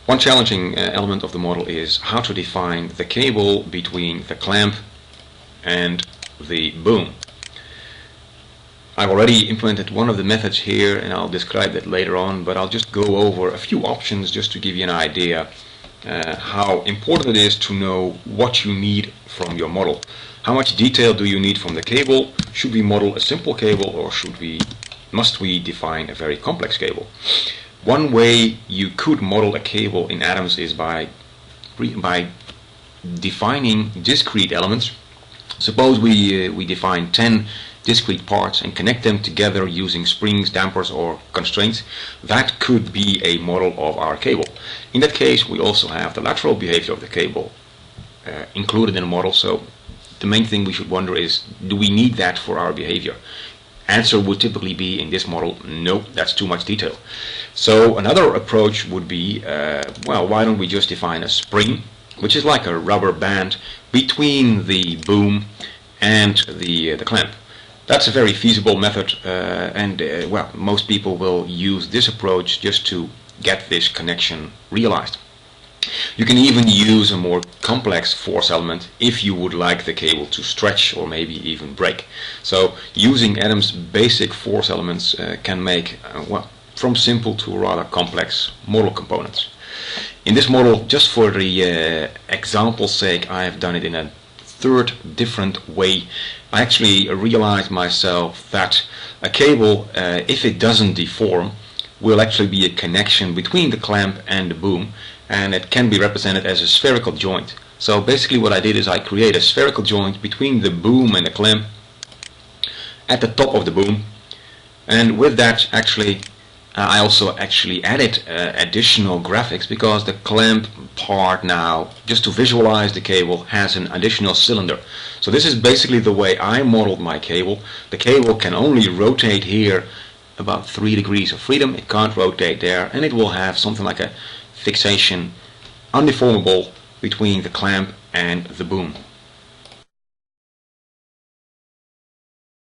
One challenging element of the model is how to define the cable between the clamp and the boom. I've already implemented one of the methods here and I'll describe that later on, but I'll just go over a few options just to give you an idea how important it is to know what you need from your model. How much detail do you need from the cable? Should we model a simple cable, or must we define a very complex cable? One way you could model a cable in atoms is by defining discrete elements. Suppose we define 10 discrete parts and connect them together using springs, dampers or constraints. That could be a model of our cable. In that case, we also have the lateral behavior of the cable included in the model, so the main thing we should wonder is, do we need that for our behavior? Answer would typically be in this model, nope, that's too much detail. So another approach would be, well, why don't we just define a spring, which is like a rubber band between the boom and the clamp. That's a very feasible method, well, most people will use this approach just to get this connection realized. You can even use a more complex force element if you would like the cable to stretch or maybe even break. So using Adam's basic force elements can make, well, from simple to rather complex model components. In this model, just for the example's sake, I have done it in a third different way. I actually realized myself that a cable, if it doesn't deform, will actually be a connection between the clamp and the boom, and it can be represented as a spherical joint. So basically what I did is I create a spherical joint between the boom and the clamp at the top of the boom, and with that actually I also added additional graphics, because the clamp part now, just to visualize the cable, has an additional cylinder. So this is basically the way I modeled my cable. The cable can only rotate here about 3 degrees of freedom, it can't rotate there, and it will have something like a fixation undeformable between the clamp and the boom.